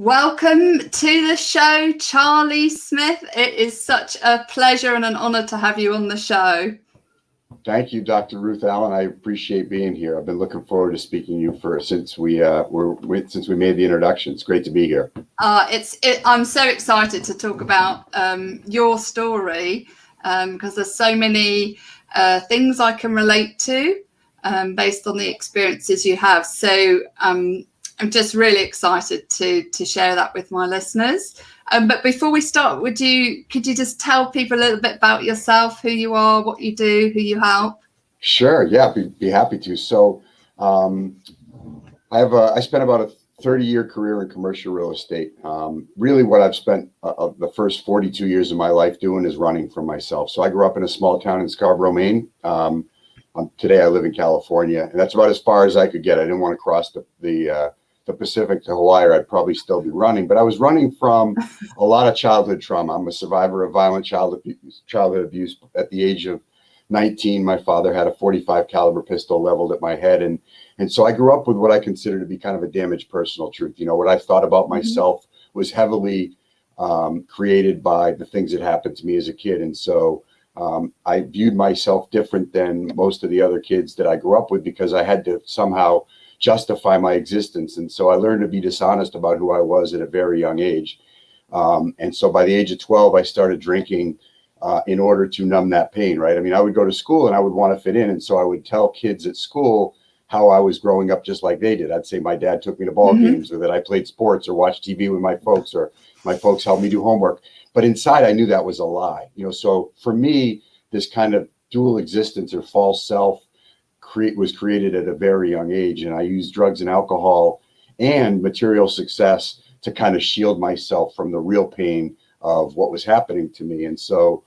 Welcome to the show, Charlie Smith. It is such a pleasure and an honor to have you on the show. Thank you, Dr. Ruth Allan. I appreciate being here. I've been looking forward to speaking to you since we made the introduction. It's great to be here. I'm so excited to talk about your story because there's so many things I can relate to based on the experiences you have. So I'm just really excited to share that with my listeners. But before we start, could you just tell people a little bit about yourself, who you are, what you do, who you help? Sure. Yeah, be happy to. So I spent about a 30-year career in commercial real estate. Really what I've spent the first 42 years of my life doing is running for myself. So I grew up in a small town in Scarborough, Maine. Today I live in California, and that's about as far as I could get. I didn't want to cross the Pacific to Hawaii, or I'd probably still be running. But I was running from a lot of childhood trauma. I'm a survivor of violent childhood abuse. At the age of 19, my father had a .45 caliber pistol leveled at my head. And so I grew up with what I consider to be kind of a damaged personal truth. You know, what I thought about myself was heavily created by the things that happened to me as a kid. And so I viewed myself different than most of the other kids that I grew up with because I had to somehow justify my existence. And so I learned to be dishonest about who I was at a very young age. And so by the age of 12, I started drinking in order to numb that pain, right? I mean, I would go to school and I would want to fit in. And so I would tell kids at school how I was growing up just like they did. I'd say my dad took me to ball games, or that I played sports or watched TV with my folks, or my folks helped me do homework. But inside I knew that was a lie, you know? So for me, this kind of dual existence or false self was created at a very young age. And I used drugs and alcohol and material success to kind of shield myself from the real pain of what was happening to me. And so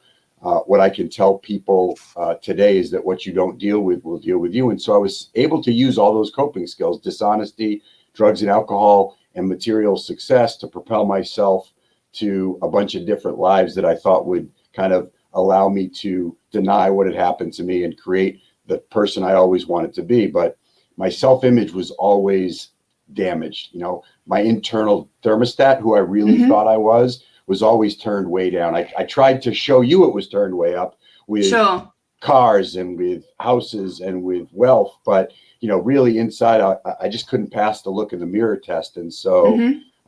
what I can tell people today is that what you don't deal with will deal with you. And so I was able to use all those coping skills, dishonesty, drugs and alcohol, and material success to propel myself to a bunch of different lives that I thought would kind of allow me to deny what had happened to me and create the person I always wanted to be. But my self-image was always damaged. You know, my internal thermostat, who I really thought I was always turned way down. I tried to show you it was turned way up with cars and with houses and with wealth, but you know, really inside I just couldn't pass the look in the mirror test. And so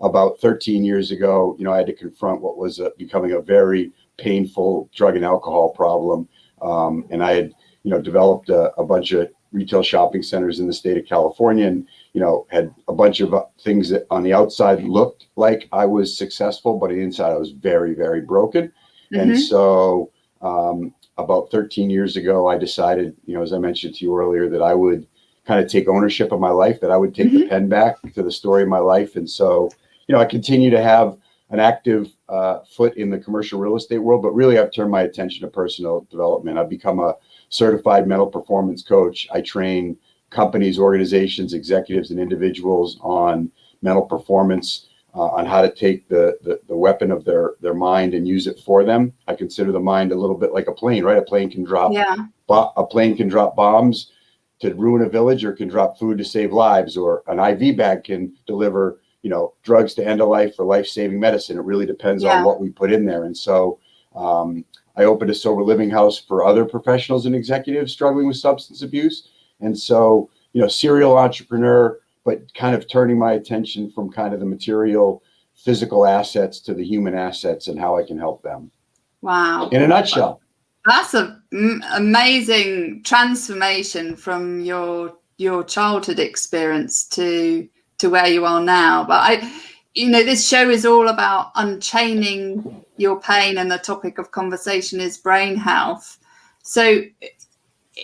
about 13 years ago, you know, I had to confront what was becoming a very painful drug and alcohol problem. And I had, you know, developed a bunch of retail shopping centers in the state of California, and you know, had a bunch of things that on the outside looked like I was successful, but on the inside I was very, very broken. And so about 13 years ago, I decided, you know, as I mentioned to you earlier, that I would kind of take ownership of my life, that I would take the pen back to the story of my life. And so, you know, I continue to have an active foot in the commercial real estate world, but really I've turned my attention to personal development. I've become a certified mental performance coach. I train companies, organizations, executives, and individuals on mental performance, on how to take the weapon of their mind and use it for them. I consider the mind a little bit like a plane, right? A plane can drop bombs to ruin a village, or can drop food to save lives, or an IV bag can deliver, you know, drugs to end a life or life-saving medicine. It really depends on what we put in there. And so I opened a sober living house for other professionals and executives struggling with substance abuse. And so, you know, serial entrepreneur, but kind of turning my attention from kind of the material, physical assets to the human assets and how I can help them. Wow. In a nutshell. That's an amazing transformation from your childhood experience to where you are now. But you know, this show is all about unchaining your pain, and the topic of conversation is brain health. So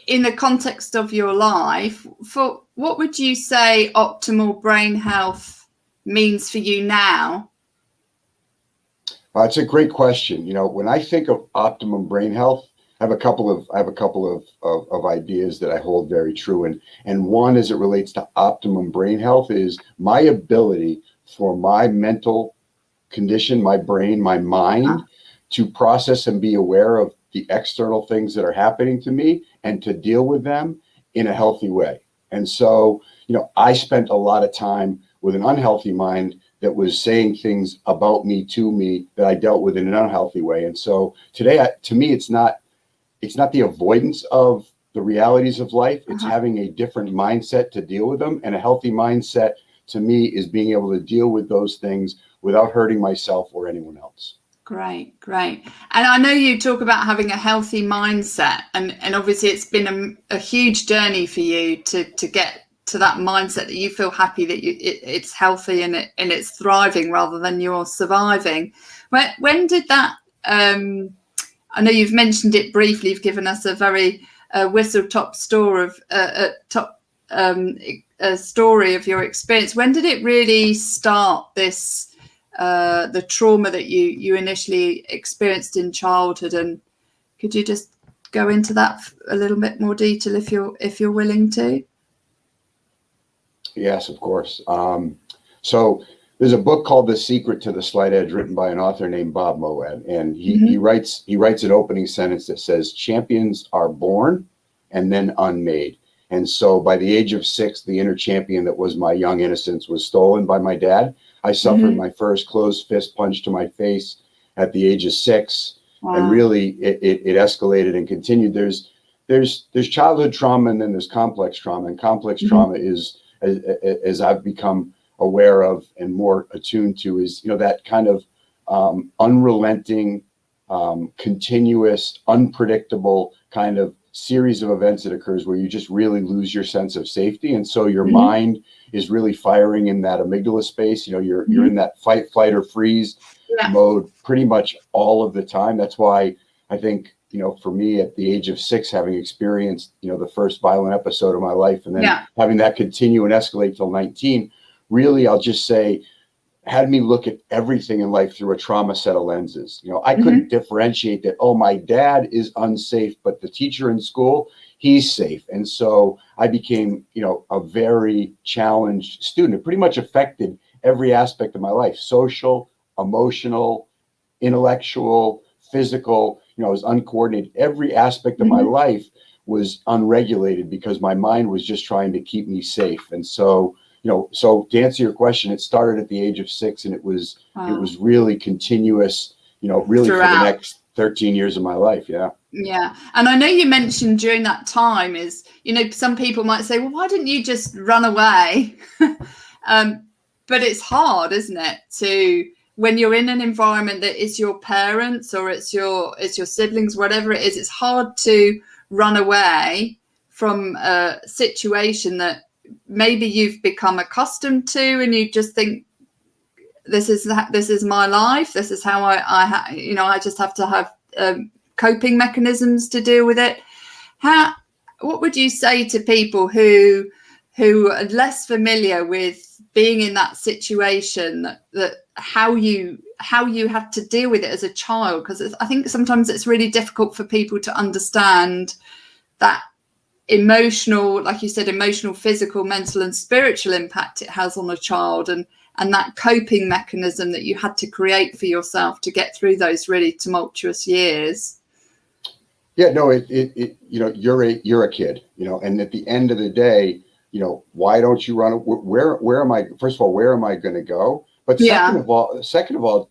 in the context of your life, for what would you say optimal brain health means for you now? It's a great question. You know, when I think of optimum brain health, I have a couple of ideas that I hold very true. And one, as it relates to optimum brain health, is my ability for my mental condition, my brain, my mind, to process and be aware of the external things that are happening to me and to deal with them in a healthy way. And so, you know, I spent a lot of time with an unhealthy mind that was saying things about me to me that I dealt with in an unhealthy way. And so today, to me, it's not the avoidance of the realities of life. It's having a different mindset to deal with them. And a healthy mindset to me is being able to deal with those things without hurting myself or anyone else. Great. And I know you talk about having a healthy mindset, and obviously it's been a huge journey for you to get to that mindset that you feel happy that it's healthy and it's thriving rather than you're surviving. When did that, I know you've mentioned it briefly, you've given us a very whistle-top story a story of your experience. When did it really start, this the trauma that you initially experienced in childhood? And could you just go into that a little bit more detail if you're willing to? Yes, of course. So there's a book called The Secret to the Slight Edge, written by an author named Bob Moed, and he writes an opening sentence that says, "Champions are born and then unmade." And so by the age of 6, the inner champion that was my young innocence was stolen by my dad. I suffered my first closed fist punch to my face at the age of 6. Wow. And really it escalated and continued. There's childhood trauma, and then there's complex trauma. And complex trauma is, as I've become aware of and more attuned to, is, that kind of unrelenting, continuous, unpredictable kind of series of events that occurs where you just really lose your sense of safety. And so your mind is really firing in that amygdala space. You're in that fight, flight, or freeze mode pretty much all of the time. That's why I think, for me at the age of 6, having experienced, the first violent episode of my life, and then having that continue and escalate till 19, really, I'll just say, had me look at everything in life through a trauma set of lenses. I couldn't differentiate that, oh, my dad is unsafe, but the teacher in school, he's safe. And so I became, a very challenged student. It pretty much affected every aspect of my life: social, emotional, intellectual, physical. I was uncoordinated. Every aspect of my life was unregulated because my mind was just trying to keep me safe. And so, so to answer your question, it started at the age of 6, and it was really continuous, really throughout, for the next 13 years of my life. Yeah. And I know you mentioned during that time is, some people might say, well, why didn't you just run away? But it's hard, isn't it, when you're in an environment that is your parents or it's your siblings, whatever it is, it's hard to run away from a situation that maybe you've become accustomed to, and you just think, this is my life, this is how I just have to have coping mechanisms to deal with it. What would you say to people who are less familiar with being in that situation, that how you have to deal with it as a child? Because I think sometimes it's really difficult for people to understand that emotional, like you said, emotional, physical, mental, and spiritual impact it has on a child, and that coping mechanism that you had to create for yourself to get through those really tumultuous years. Yeah, no, you're a kid, and at the end of the day, why don't you run? Where am I? First of all, where am I going to go? But second of all,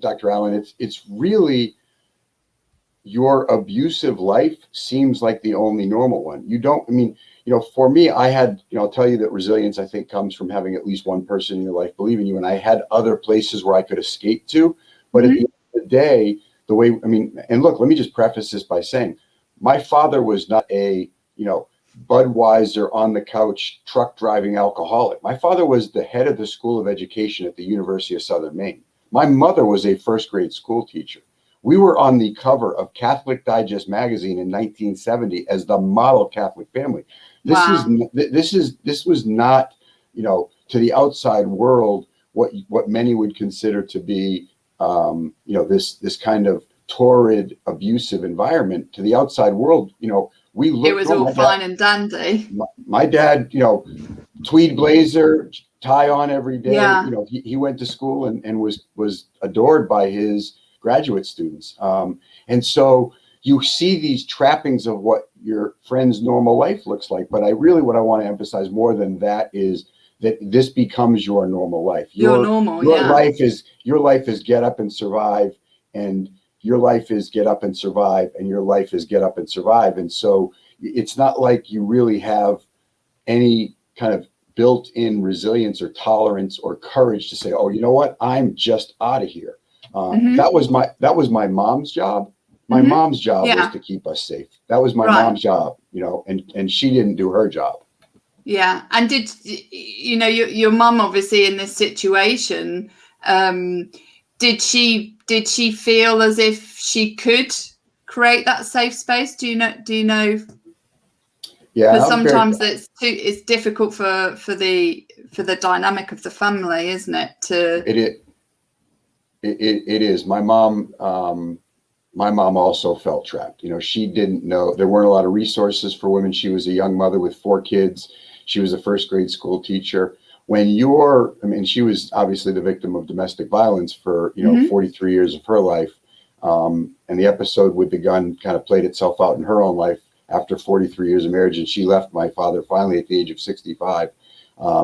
Dr. Allan, it's really, your abusive life seems like the only normal one. For me, I had, I'll tell you that resilience, I think, comes from having at least one person in your life believe in you. And I had other places where I could escape to. But at the end of the day, and look, let me just preface this by saying, my father was not a, Budweiser on the couch, truck driving alcoholic. My father was the head of the School of Education at the University of Southern Maine. My mother was a first grade school teacher. We were on the cover of Catholic Digest magazine in 1970 as the model Catholic family. This was not, to the outside world, what many would consider to be, this kind of torrid, abusive environment. To the outside world, we looked. It was all fine and dandy. My dad, tweed blazer, tie on every day. Yeah. He went to school and was adored by his graduate students. And so you see these trappings of what your friend's normal life looks like. But what I want to emphasize more than that is that this becomes your normal life. Your normal, your yeah. life is get up and survive, and your life is get up and survive, and your life is get up and survive. And so it's not like you really have any kind of built-in resilience or tolerance or courage to say, oh, you know what, I'm just out of here. That was my mom's job. My mom's job was to keep us safe. That was my mom's job, and she didn't do her job. Yeah. And did your mum, obviously in this situation, did she feel as if she could create that safe space? Do you know? Yeah, because sometimes it's difficult for the dynamic of the family, isn't it? It is. My mom also felt trapped. She didn't know, there weren't a lot of resources for women. She was a young mother with 4 kids. She was a first grade school teacher. She was obviously the victim of domestic violence for 43 years of her life. And the episode with the gun kind of played itself out in her own life after 43 years of marriage. And she left my father finally at the age of 65.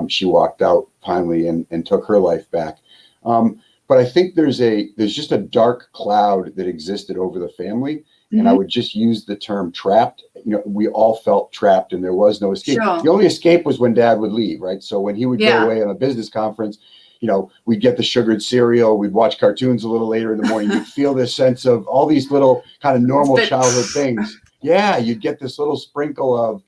She walked out finally and took her life back. But I think there's just a dark cloud that existed over the family. And I would just use the term trapped. We all felt trapped and there was no escape. Sure. The only escape was when Dad would leave, right? So when he would go away on a business conference, we'd get the sugared cereal, we'd watch cartoons a little later in the morning. You'd feel this sense of all these little kind of normal childhood things. Yeah, you'd get this little sprinkle of,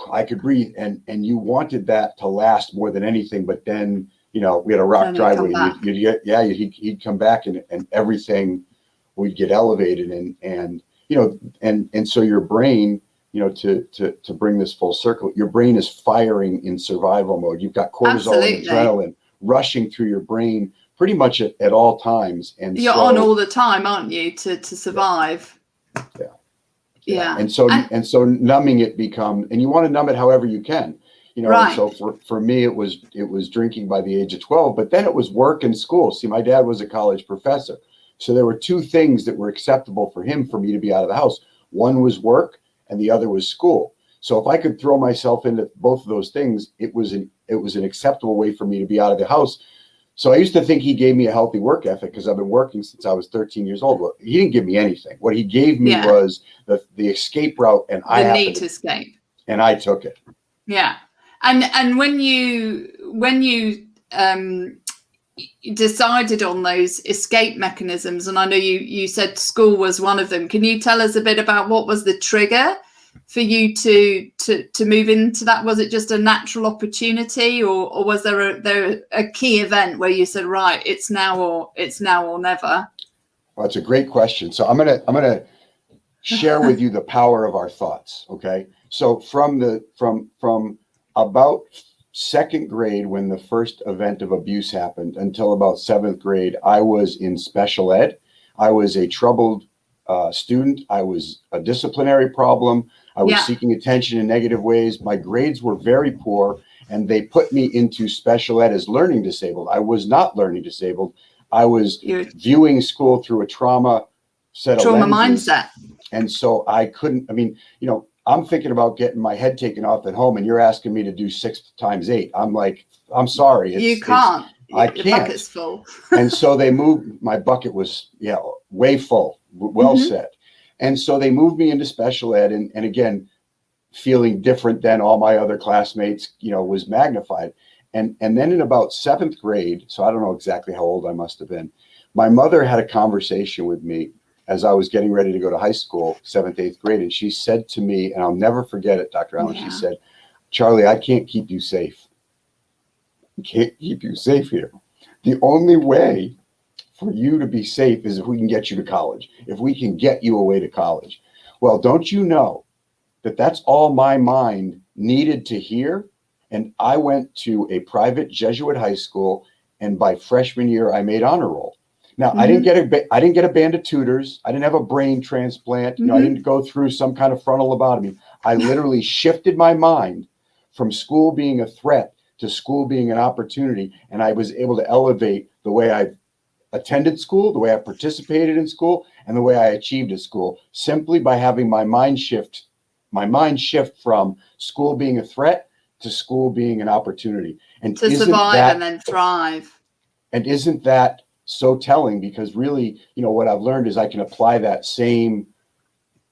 I could breathe. And you wanted that to last more than anything. But then, we had a rock driveway. He'd come back and everything would get elevated. And so your brain, to bring this full circle, your brain is firing in survival mode. You've got cortisol and adrenaline rushing through your brain pretty much at all times. And you're on all the time, aren't you, to survive? Yeah. And so numbing it becomes, and you want to numb it however you can, Right. And so for me, it was drinking by the age of 12, but then it was work and school. See, my dad was a college professor. So there were 2 things that were acceptable for him for me to be out of the house. One was work and the other was school. So if I could throw myself into both of those things, it was an acceptable way for me to be out of the house. So I used to think he gave me a healthy work ethic because I've been working since I was 13 years old. Well, he didn't give me anything. What he gave me was the escape route, and I need to escape. And I took it. Yeah. And when you decided on those escape mechanisms, and I know you said school was one of them, can you tell us a bit about what was the trigger for you to move into that? Was it just a natural opportunity, or was there a key event where you said, right, it's now or never? Well, that's a great question. So I'm gonna share with you the power of our thoughts. Okay. So from about 2nd grade, when the first event of abuse happened, until about 7th grade, I was in special ed. I was a troubled student. I was a disciplinary problem. I was seeking attention in negative ways. My grades were very poor, and they put me into special ed as learning disabled. I was not learning disabled. I was viewing school through a trauma mindset. And so I couldn't, I'm thinking about getting my head taken off at home, and you're asking me to do 6 times 8. I'm like, I'm sorry. You can't. I can't. Your bucket's full. And so they moved, my bucket was, way full, well said. And so they moved me into special ed. And again, feeling different than all my other classmates, was magnified. And then in about 7th grade, so I don't know exactly how old I must have been, my mother had a conversation with me as I was getting ready to go to high school, 7th, 8th grade. And she said to me, and I'll never forget it, Dr. Allan, she said, Charlie, I can't keep you safe. I can't keep you safe here. The only way for you to be safe is if we can get you to college, if we can get you away to college. Well, don't you know that that's all my mind needed to hear? And I went to a private Jesuit high school, and by freshman year, I made honor roll. Now, I didn't get a band of tutors. I didn't have a brain transplant. I didn't go through some kind of frontal lobotomy. I literally shifted my mind from school being a threat to school being an opportunity. And I was able to elevate the way I attended school, the way I participated in school, and the way I achieved at school, simply by having my mind shift from school being a threat to school being an opportunity. And to survive and then thrive. And isn't that so telling? Because really, what I've learned is I can apply that same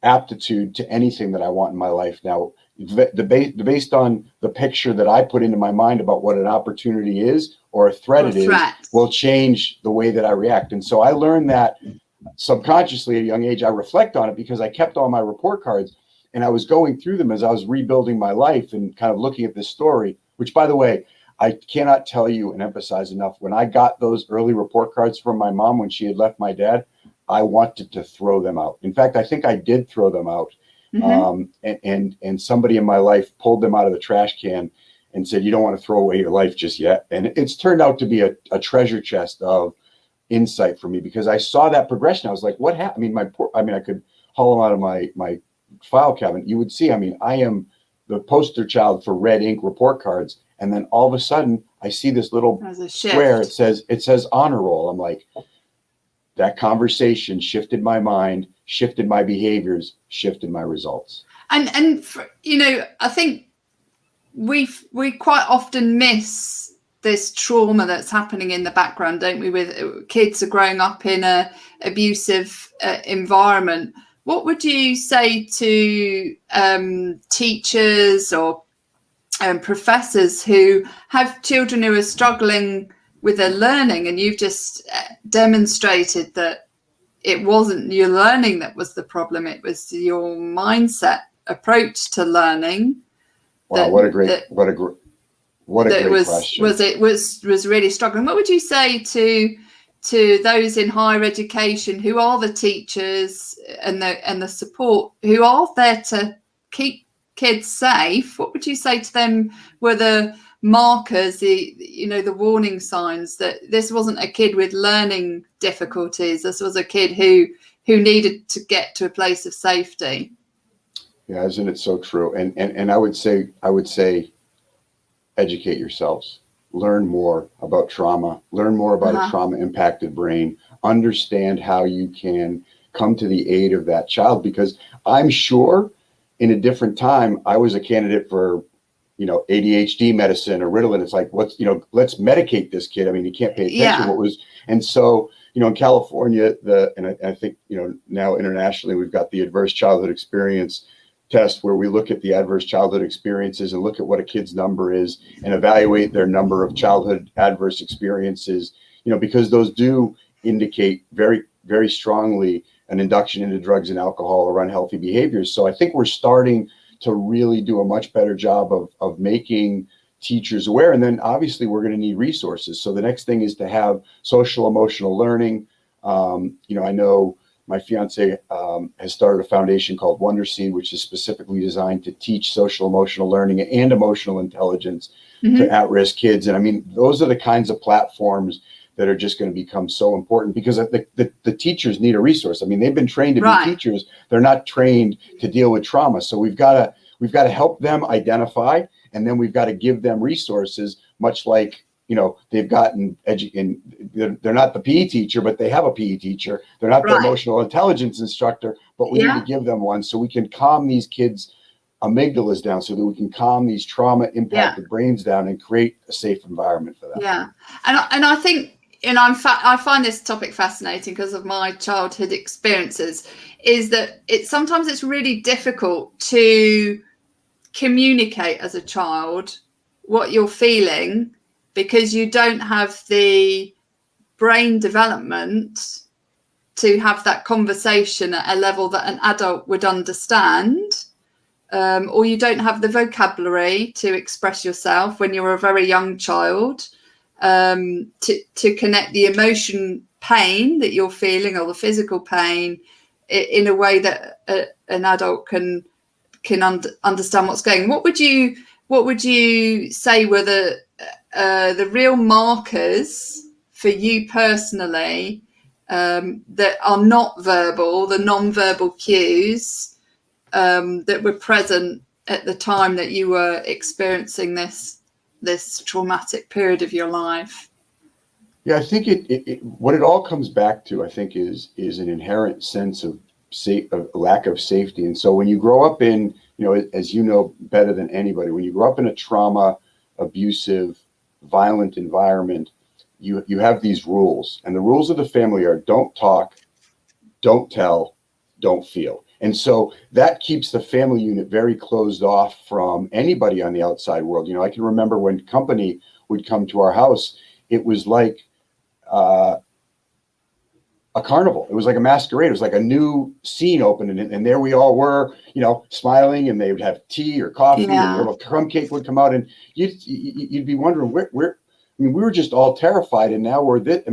aptitude to anything that I want in my life. Now, based on the picture that I put into my mind about what an opportunity is or a threat is, will change the way that I react. And so I learned that subconsciously at a young age. I reflect on it because I kept all my report cards and I was going through them as I was rebuilding my life and kind of looking at this story, which, by the way, I cannot tell you and emphasize enough. When I got those early report cards from my mom when she had left my dad, I wanted to throw them out. In fact, I think I did throw them out. And somebody in my life pulled them out of the trash can and said, "You don't want to throw away your life just yet." And it's turned out to be a treasure chest of insight for me because I saw that progression. I was like, what happened? I could haul them out of my file cabinet. You would see, I am the poster child for red ink report cards. And then all of a sudden I see this little square. It says honor roll. I'm like, that conversation shifted my mind, shifted my behaviors, shifted my results. And I think we quite often miss this trauma that's happening in the background, don't we? With kids are growing up in a abusive environment. What would you say to teachers or professors who have children who are struggling with their learning? And you've just demonstrated that it wasn't your learning that was the problem; it was your mindset approach to learning. Wow, what a great question. Was really struggling. What would you say to those in higher education who are the teachers and the support who are there to keep kids safe? What would you say to them were the markers, the warning signs that this wasn't a kid with learning difficulties, this was a kid who needed to get to a place of safety? Yeah, isn't it so true? And I would say educate yourselves, learn more about trauma, learn more about a trauma impacted brain, understand how you can come to the aid of that child, because I'm sure in a different time, I was a candidate for, ADHD medicine or Ritalin. It's like, let's medicate this kid. He can't pay attention. And so, in California, and I think, now internationally, we've got the adverse childhood experience test where we look at the adverse childhood experiences and look at what a kid's number is and evaluate their number of childhood adverse experiences, because those do indicate very, very strongly an induction into drugs and alcohol or unhealthy behaviors. So I think we're starting to really do a much better job of making teachers aware. And then obviously we're going to need resources. So the next thing is to have social emotional learning. I know my fiance has started a foundation called Wonder Seed, which is specifically designed to teach social emotional learning and emotional intelligence to at-risk kids. And those are the kinds of platforms that are just going to become so important because the teachers need a resource. They've been trained to be teachers. They're not trained to deal with trauma. So we've got to help them identify, and then we've got to give them resources, much like, they've gotten they're not the PE teacher, but they have a PE teacher. They're not the emotional intelligence instructor, but we need to give them one so we can calm these kids' amygdalas down, so that we can calm these trauma impacted brains down and create a safe environment for them. Yeah. And I think, I find this topic fascinating because of my childhood experiences, is that sometimes it's really difficult to communicate as a child what you're feeling because you don't have the brain development to have that conversation at a level that an adult would understand, or you don't have the vocabulary to express yourself when you're a very young child, to connect the emotion pain that you're feeling or the physical pain in a way that an adult can understand what's going on. What would you say were the real markers for you personally that are not verbal, the non-verbal cues that were present at the time that you were experiencing this traumatic period of your life? Yeah, I think what it all comes back to, I think, is an inherent sense of lack of safety. And so when you grow up in as you know better than anybody, when you grow up in a trauma, abusive, violent environment, you have these rules, and the rules of the family are: don't talk, don't tell, don't feel. And so that keeps the family unit very closed off from anybody on the outside world. I can remember when company would come to our house, it was like a carnival. It was like a masquerade. It was like a new scene opening, and there we all were, smiling, and they would have tea or coffee, and a little crumb cake would come out, and you'd be wondering where. We were just all terrified, and now we're this.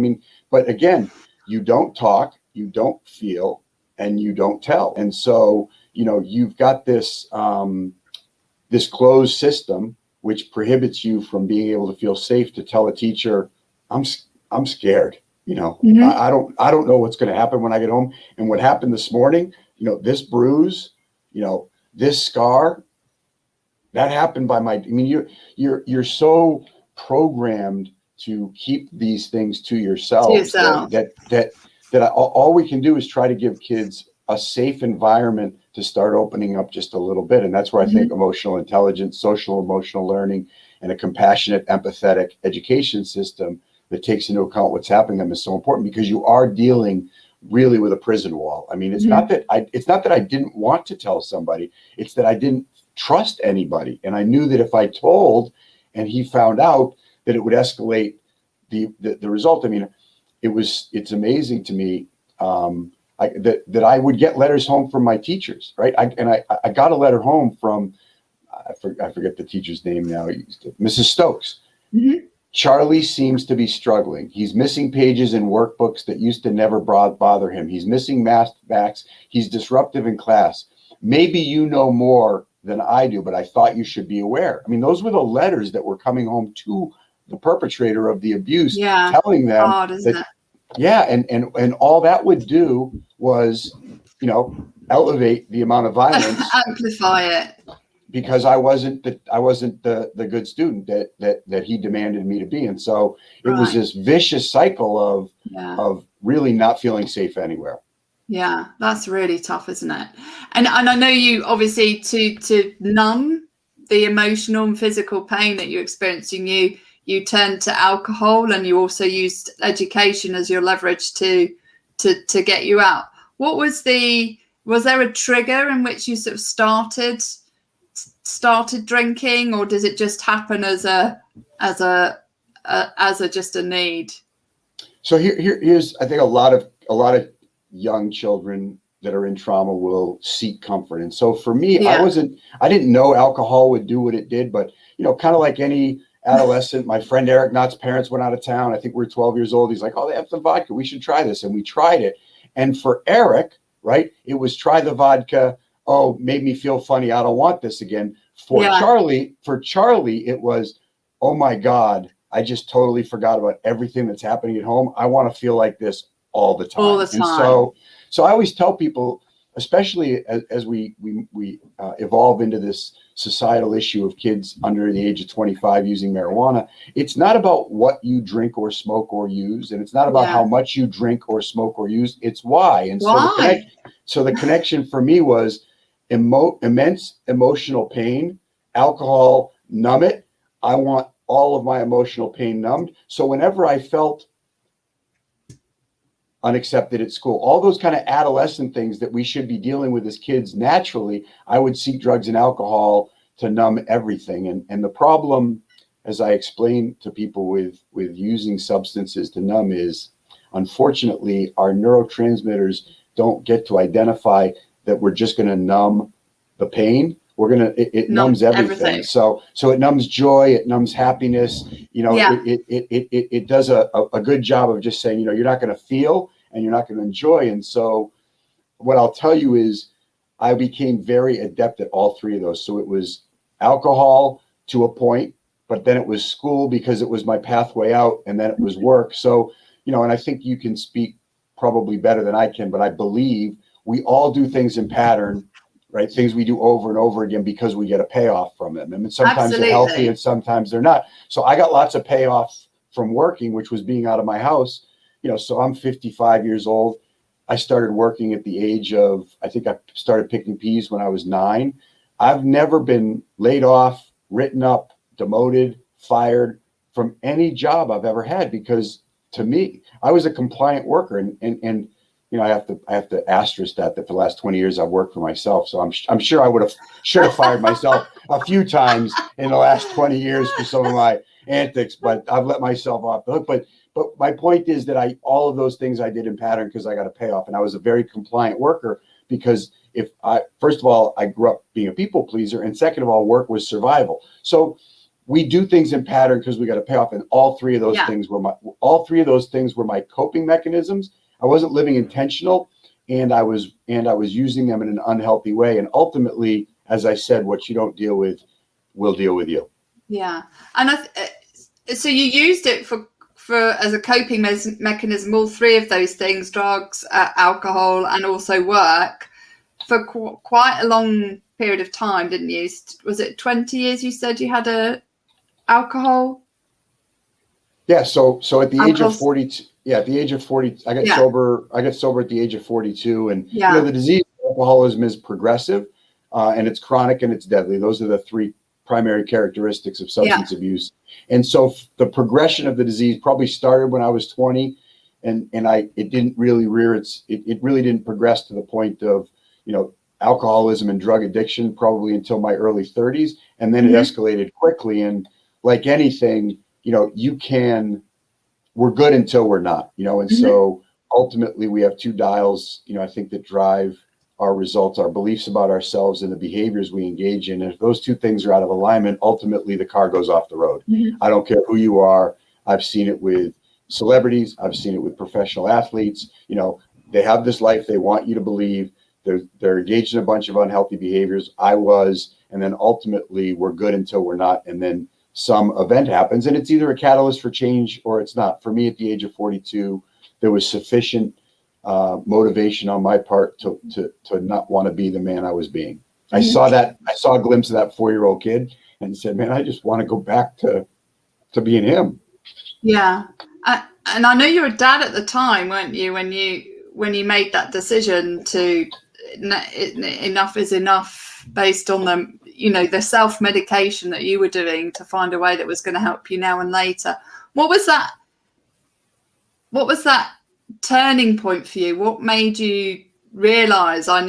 But again, you don't talk, you don't feel, and you don't tell. And so, you've got this this closed system which prohibits you from being able to feel safe to tell a teacher, I'm scared. Mm-hmm. I don't know what's going to happen when I get home. And what happened this morning, this bruise, this scar, that happened by you're so programmed to keep these things to yourself. That all we can do is try to give kids a safe environment to start opening up just a little bit. And that's where I think emotional intelligence, social emotional learning, and a compassionate, empathetic education system that takes into account what's happening to them is so important, because you are dealing really with a prison wall. It's not that I didn't want to tell somebody, it's that I didn't trust anybody. And I knew that if I told and he found out, that it would escalate the result. It's amazing to me that I would get letters home from my teachers, right? I got a letter home from, I forget the teacher's name now, Mrs. Stokes. Mm-hmm. Charlie seems to be struggling. He's missing pages in workbooks that used to never bother him. He's missing math backs. He's disruptive in class. Maybe you know more than I do, but I thought you should be aware. Those were the letters that were coming home to the perpetrator of the abuse, telling them that, and all that would do was, elevate the amount of violence, amplify it, because I wasn't the good student that he demanded me to be. And so it was this vicious cycle of really not feeling safe anywhere. Yeah, that's really tough, isn't it? And I know you obviously to numb the emotional and physical pain that you experienced, you turned to alcohol, and you also used education as your leverage to get you out. What was there a trigger in which you sort of started drinking, or does it just happen as a just a need? So here's, I think a lot of young children that are in trauma will seek comfort. And so for me, I didn't know alcohol would do what it did, but kind of like any adolescent, my friend Eric Knott's parents went out of town. I think we were 12 years old. He's like, oh, they have some vodka, we should try this. And we tried it. And for Eric, right, it was try the vodka. Oh, made me feel funny, I don't want this again. For Charlie, it was, oh my God, I just totally forgot about everything that's happening at home. I want to feel like this all the time. And so I always tell people, especially as we evolve into this societal issue of kids under the age of 25 using marijuana, it's not about what you drink or smoke or use, and it's not about how much you drink or smoke or use, it's why. And so the connection for me was immense emotional pain, alcohol, numb it. I want all of my emotional pain numbed. So whenever I felt unaccepted at school, all those kind of adolescent things that we should be dealing with as kids naturally, I would seek drugs and alcohol to numb everything. And the problem, as I explain to people with using substances to numb, is unfortunately our neurotransmitters don't get to identify that we're just going to numb the pain. It numbs everything. So it numbs joy, it numbs happiness. It does a good job of just saying, you're not going to feel and you're not going to enjoy. And so what I'll tell you is I became very adept at all three of those. So it was alcohol to a point, but then it was school because it was my pathway out, and then it was work. So, and I think you can speak probably better than I can, but I believe we all do things in pattern, right? Things we do over and over again because we get a payoff from them. And sometimes they're healthy and sometimes they're not. So I got lots of payoff from working, which was being out of my house. So I'm 55 years old. I started working at the age of, I think I started picking peas when I was 9. I've never been laid off, written up, demoted, fired from any job I've ever had, because to me, I was a compliant worker, and you know, I have to asterisk that for the last 20 years I've worked for myself. So I'm sure I should have fired myself a few times in the last 20 years for some of my antics, but I've let myself off the hook. But my point is that all of those things I did in pattern because I got a payoff, and I was a very compliant worker, because first of all, I grew up being a people pleaser, and second of all, work was survival. So we do things in pattern because we got a payoff, and all three of those things were my coping mechanisms. I wasn't living intentional, and I was using them in an unhealthy way. And ultimately, as I said, what you don't deal with will deal with you. Yeah, and so you used it for as a coping mechanism, all three of those things: drugs, alcohol, and also work, for quite a long period of time, didn't you? Was it 20 years? You said you had alcohol. Yeah. So at the age of 42. Yeah, at the age of 40, I got sober. I got sober at the age of 42, and you know, the disease of alcoholism is progressive, and it's chronic, and it's deadly. Those are the three primary characteristics of substance abuse. And so the progression of the disease probably started when I was 20, and it didn't really it really didn't progress to the point of, you know, alcoholism and drug addiction probably until my early 30s, and then it escalated quickly. And like anything, you know, we're good until we're not, you know, and so ultimately we have two dials, you know, I think, that drive our results, our beliefs about ourselves, and the behaviors we engage in. And if those two things are out of alignment, ultimately the car goes off the road. I don't care who you are. I've seen it with celebrities. I've seen it with professional athletes. You know, they have this life they want you to believe. They're engaged in a bunch of unhealthy behaviors. I was, and then ultimately we're good until we're not. And then some event happens, and it's either a catalyst for change or it's not. For me, at the age of 42, there was sufficient motivation on my part to not want to be the man I was being. I saw a glimpse of that 4-year-old kid and said, man, I just want to go back to being him. Yeah. And I know you were a dad at the time, weren't you, when you made that decision to enough is enough, based on the self-medication that you were doing to find a way that was going to help you now and later. What was that turning point for you? What made you realize I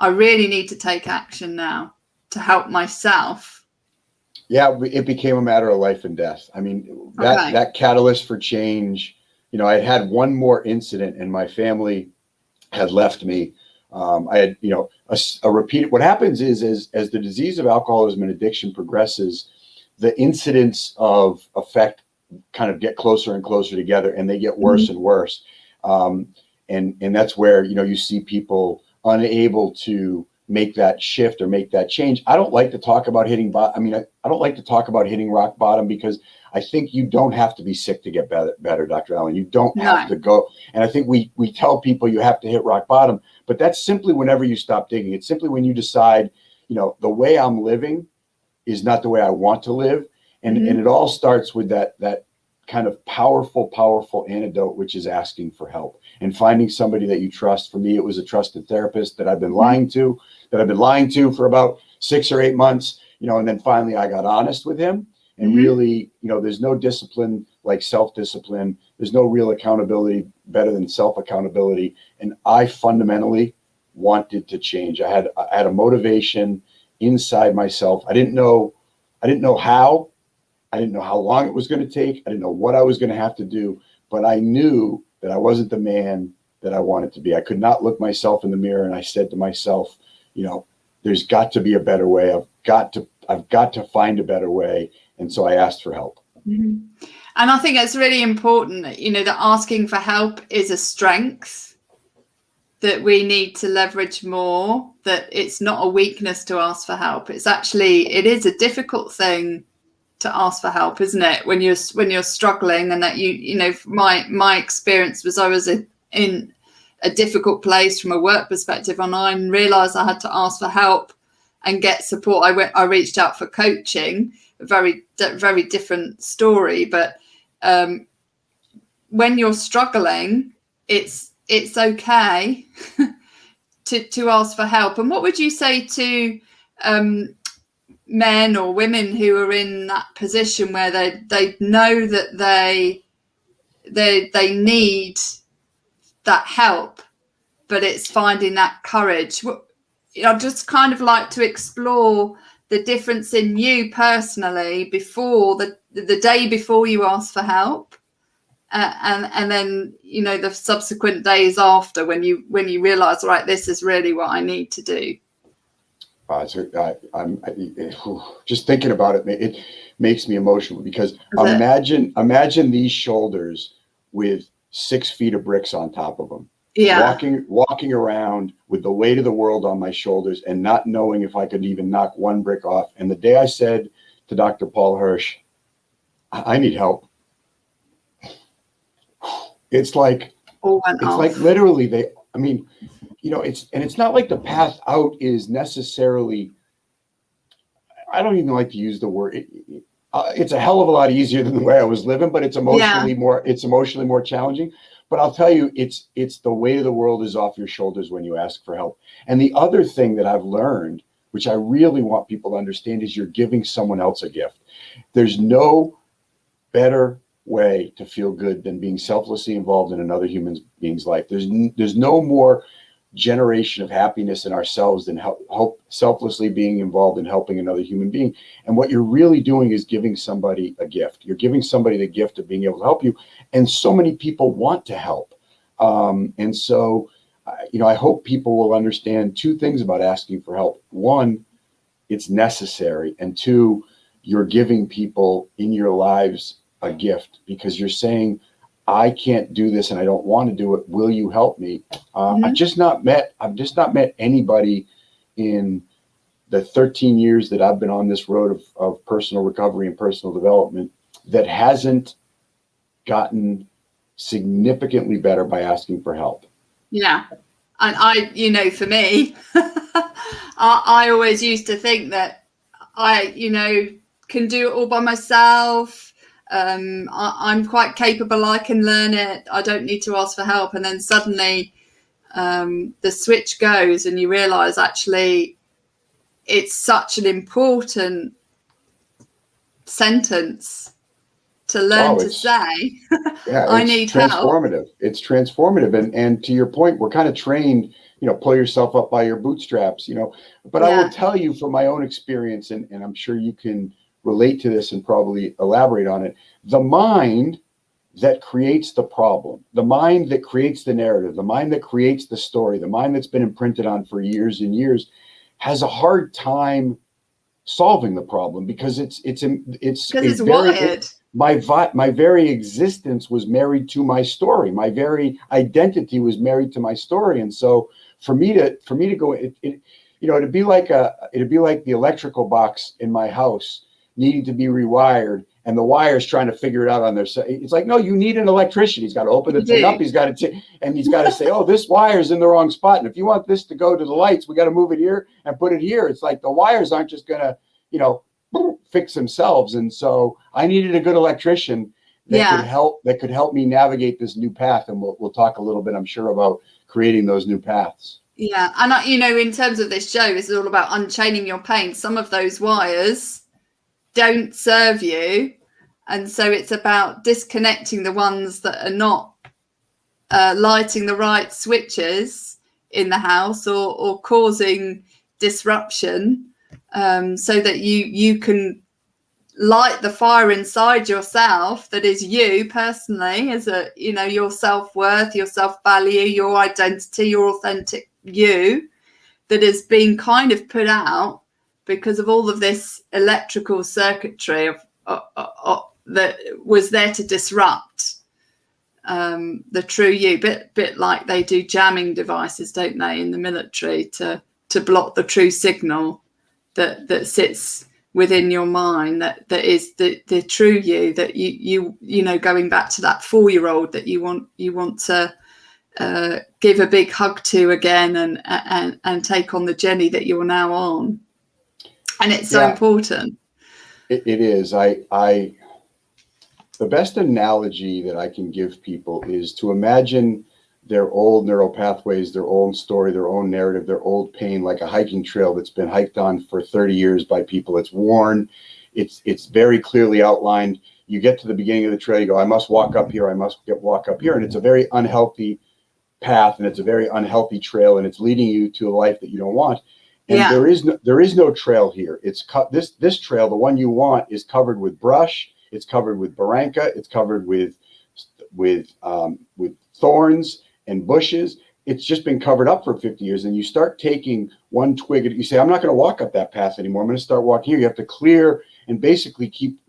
really need to take action now to help myself? Yeah, it became a matter of life and death. I mean, that catalyst for change, you know, I had one more incident and my family had left me. I had, you know, a repeat. What happens is as the disease of alcoholism and addiction progresses, the incidents of effect kind of get closer and closer together, and they get worse and worse. And that's where, you know, you see people unable to make that shift or make that change. I don't like to talk about hitting bottom. I mean, I don't like to talk about hitting rock bottom, because I think you don't have to be sick to get better, Dr. Allan. You don't have to go. And I think we tell people you have to hit rock bottom, but that's simply whenever you stop digging. It's simply when you decide, you know, the way I'm living is not the way I want to live. And it all starts with that kind of powerful antidote, which is asking for help and finding somebody that you trust. For me, it was a trusted therapist that I've been lying to for about 6 or 8 months, you know, and then finally I got honest with him. And really, you know, there's no discipline like self-discipline. There's no real accountability better than self-accountability. And I fundamentally wanted to change. I had a motivation inside myself. I didn't know how. I didn't know how long it was going to take. I didn't know what I was going to have to do, but I knew that I wasn't the man that I wanted to be. I could not look myself in the mirror, and I said to myself, you know, there's got to be a better way. I've got to find a better way. And so I asked for help. And I think it's really important, you know, that asking for help is a strength that we need to leverage more, that it's not a weakness to ask for help. It is a difficult thing to ask for help, isn't it? When you're struggling, and that you know, my experience was I was in a difficult place from a work perspective, and I realized I had to ask for help and get support. I reached out for coaching, a very different story, but when you're struggling, it's okay to ask for help. And what would you say to men or women who are in that position where they know that they need that help, but it's finding that courage? I'd just kind of like to explore the difference in you personally before the day before you ask for help, and then the subsequent days after when you realize, right, this is really what I need to do. I'm just thinking about it. It makes me emotional, because imagine these shoulders with 6 feet of bricks on top of them. Yeah. Walking around with the weight of the world on my shoulders and not knowing if I could even knock one brick off. And the day I said to Dr. Paul Hirsch, I need help, it's like literally it's not like the path out is necessarily, I don't even like to use the word, it's a hell of a lot easier than the way I was living, but it's emotionally more challenging. But I'll tell you, it's the weight of the world is off your shoulders when you ask for help. And the other thing that I've learned, which I really want people to understand, is you're giving someone else a gift. There's no better way to feel good than being selflessly involved in another human being's life. There's no more generation of happiness in ourselves than help selflessly being involved in helping another human being. And what you're really doing is giving somebody a gift. You're giving somebody the gift of being able to help you. And so many people want to help. And so, I hope people will understand 2 things about asking for help. 1, it's necessary. And 2, you're giving people in your lives a gift, because you're saying, I can't do this and I don't want to do it. Will you help me? I've just not met anybody in the 13 years that I've been on this road of personal recovery and personal development that hasn't gotten significantly better by asking for help. Yeah. And for me, I always used to think that I can do it all by myself. I'm quite capable. I can learn it. I don't need to ask for help. And then suddenly the switch goes and you realize, actually, it's such an important sentence to learn to say. Yeah, I need transformative. help. It's transformative. And to your point, we're kind of trained, pull yourself up by your bootstraps, but I will tell you from my own experience, and I'm sure you can relate to this and probably elaborate on it. The mind that creates the problem, the mind that creates the narrative, the mind that creates the story, the mind that's been imprinted on for years and years, has a hard time solving the problem, because it's wired. My very existence was married to my story. My very identity was married to my story. And so for me to go, it'd be like the electrical box in my house needing to be rewired, and the wires trying to figure it out on their side. It's like, no, you need an electrician. He's got to open the thing up. He's got to say, oh, this wire's in the wrong spot. And if you want this to go to the lights, we got to move it here and put it here. It's like the wires aren't just going to, fix themselves. And so I needed a good electrician that could help me navigate this new path. And we'll talk a little bit, I'm sure, about creating those new paths. Yeah. And in terms of this show, this is all about unchaining your pain. Some of those wires don't serve you, and so it's about disconnecting the ones that are not lighting the right switches in the house or causing disruption, so that you can light the fire inside yourself that is you personally, as your self-worth, your self-value, your identity, your authentic you, that is being kind of put out because of all of this electrical circuitry that was there to disrupt the true you, bit like they do jamming devices, don't they, in the military, to block the true signal that sits within your mind, that is the true you, that you going back to that 4-year-old that you want to give a big hug to again and take on the journey that you're now on. And it's so important. It is. The best analogy that I can give people is to imagine their old neural pathways, their own story, their own narrative, their old pain, like a hiking trail that's been hiked on for 30 years by people. It's worn. It's very clearly outlined. You get to the beginning of the trail, you go, I must walk up here. I must walk up here. And it's a very unhealthy path, and it's a very unhealthy trail, and it's leading you to a life that you don't want. And there is no trail here. It's this trail, the one you want, is covered with brush. It's covered with barranca. It's covered with thorns and bushes. It's just been covered up for 50 years. And you start taking one twig, and you say, I'm not going to walk up that path anymore. I'm going to start walking here. You have to clear and basically keep,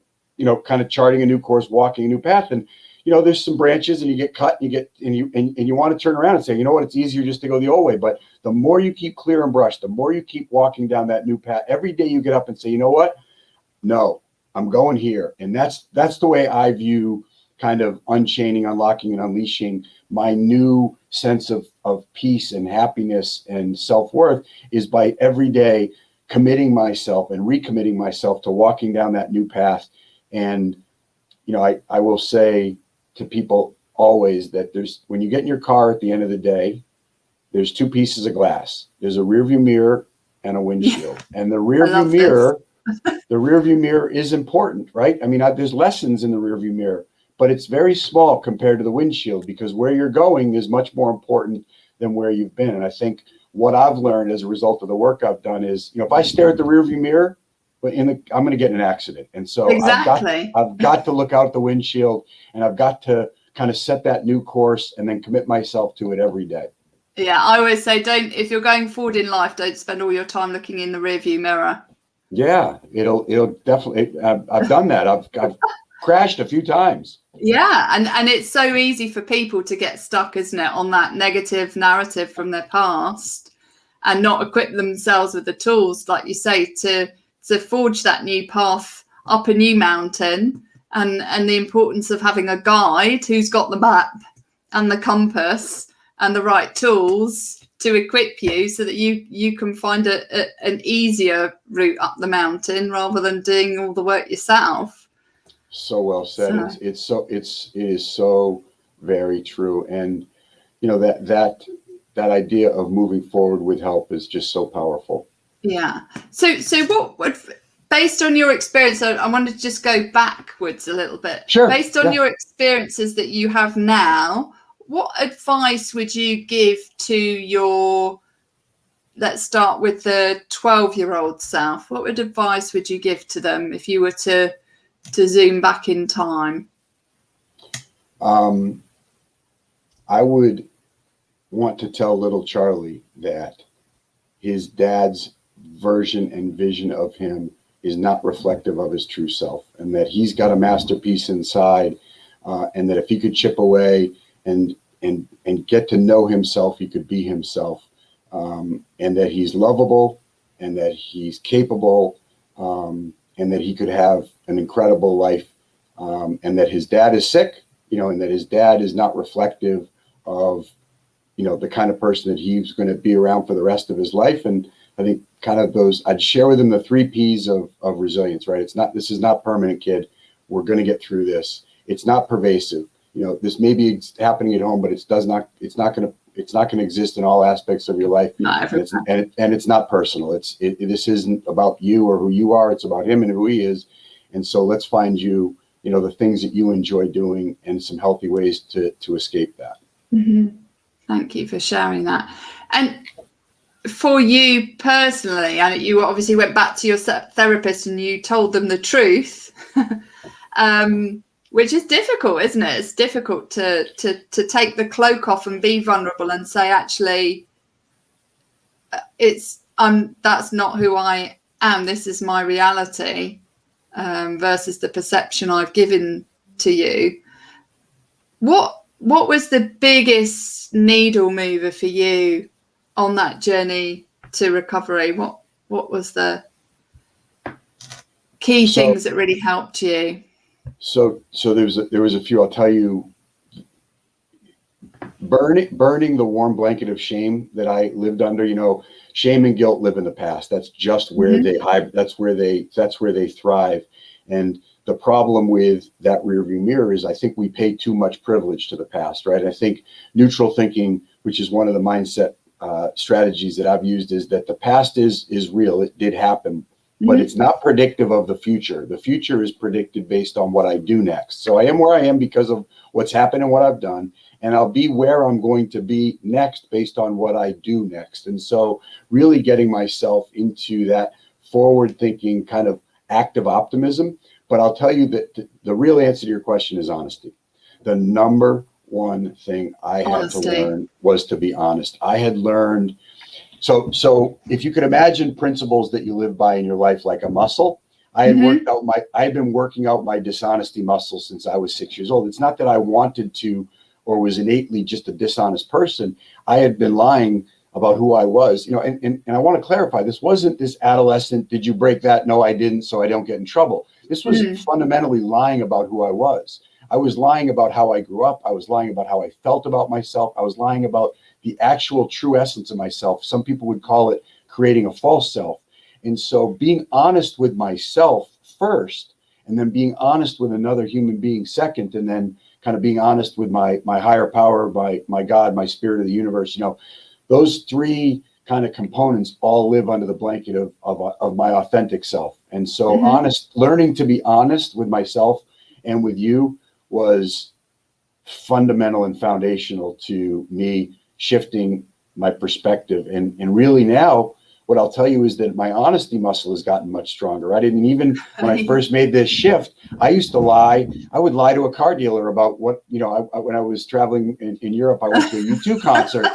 kind of charting a new course, walking a new path. And, there's some branches, and you get cut, and you want to turn around and say, it's easier just to go the old way. But the more you keep clear and brush, the more you keep walking down that new path. Every day you get up and say, you know what? No, I'm going here. And that's the way I view kind of unchaining, unlocking, and unleashing my new sense of peace and happiness and self-worth, is by every day committing myself and recommitting myself to walking down that new path. And, I will say to people always that when you get in your car at the end of the day, there's two pieces of glass. There's a rearview mirror and a windshield. And the rearview mirror is important, right? I mean, there's lessons in the rearview mirror, but it's very small compared to the windshield, because where you're going is much more important than where you've been. And I think what I've learned as a result of the work I've done is, if I stare at the rearview mirror, I'm going to get in an accident. And so exactly. I've got to look out the windshield, and I've got to kind of set that new course and then commit myself to it every day. Yeah, I always say, if you're going forward in life, don't spend all your time looking in the rearview mirror. Yeah, it'll definitely. I've done that. I've crashed a few times. Yeah, and it's so easy for people to get stuck, isn't it, on that negative narrative from their past, and not equip themselves with the tools, like you say, to forge that new path up a new mountain, and the importance of having a guide who's got the map and the compass and the right tools to equip you, so that you can find an easier route up the mountain rather than doing all the work yourself. So well said. So. It is so very true. And that idea of moving forward with help is just so powerful. Yeah. So what would, based on your experience, I wanted to just go backwards a little bit. Sure. Based on your experiences that you have now, what advice would you give to let's start with the 12-year-old self. What advice would you give to them if you were to zoom back in time? I would want to tell little Charlie that his dad's version and vision of him is not reflective of his true self, and that he's got a masterpiece inside, and that if he could chip away and get to know himself, he could be himself, and that he's lovable, and that he's capable, and that he could have an incredible life, and that his dad is sick, and that his dad is not reflective of, the kind of person that he's going to be around for the rest of his life. And I think kind of I'd share with him the 3 P's of resilience, right? This is not permanent, kid. We're going to get through this. It's not pervasive. This may be happening at home, but it's not going to exist in all aspects of your life. And it's not personal. This isn't about you or who you are. It's about him and who he is. And so let's find you, the things that you enjoy doing, and some healthy ways to escape that. Mm-hmm. Thank you for sharing that. And for you personally, and you obviously went back to your therapist and you told them the truth, which is difficult, isn't it? It's difficult to take the cloak off and be vulnerable and say, actually, that's not who I am. This is my reality, versus the perception I've given to you. What was the biggest needle mover for you on that journey to recovery? What was the key things that really helped you? So there was a few. I'll tell you. Burning the warm blanket of shame that I lived under. Shame and guilt live in the past. That's just where they hide. That's where they thrive. And the problem with that rearview mirror is I think we pay too much privilege to the past, right? I think neutral thinking, which is one of the mindset strategies that I've used, is that the past is real. It did happen, but it's not predictive of the future. The future is predicted based on what I do next. So I am where I am because of what's happened and what I've done, and I'll be where I'm going to be next based on what I do next. And so really getting myself into that forward thinking kind of active optimism. But I'll tell you that the real answer to your question is honesty. The number one thing I had to learn was to be honest. I had learned, so if you could imagine principles that you live by in your life like a muscle, I had been working out my dishonesty muscle since I was 6 years old. It's not that I wanted to or was innately just a dishonest person. I had been lying about who I was, and I want to clarify, this wasn't this adolescent, did you break that? No, I didn't, so I don't get in trouble. This was fundamentally lying about who I was. I was lying about how I grew up. I was lying about how I felt about myself. I was lying about the actual true essence of myself. Some people would call it creating a false self. And so being honest with myself first, and then being honest with another human being second, and then kind of being honest with my higher power, my God, my spirit of the universe, those three kind of components all live under the blanket of my authentic self. And so learning to be honest with myself and with you was fundamental and foundational to me shifting my perspective. And really now, what I'll tell you is that my honesty muscle has gotten much stronger. I didn't even, when I first made this shift, I used to lie. I would lie to a car dealer about what, when I was traveling in Europe, I went to a U2 concert.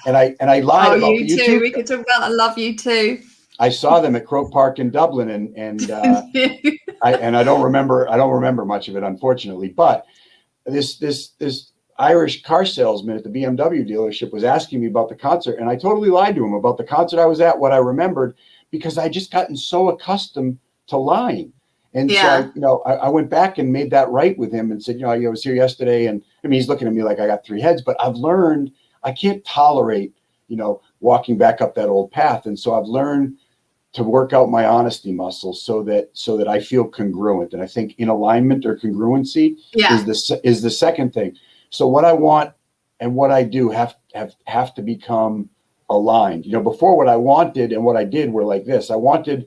And I lied about the U2. We could talk about I love U2. I saw them at Croke Park in Dublin, and I don't remember much of it, unfortunately. But this Irish car salesman at the BMW dealership was asking me about the concert, and I totally lied to him about the concert I was at, what I remembered, because I just gotten so accustomed to lying. And so I went back and made that right with him and said, I was here yesterday, and I mean, he's looking at me like I got three heads, but I've learned I can't tolerate, walking back up that old path. And so I've learned to work out my honesty muscle so that I feel congruent. And I think in alignment or congruency is the second thing. So what I want and what I do have to become aligned. Before, what I wanted and what I did were like this. I wanted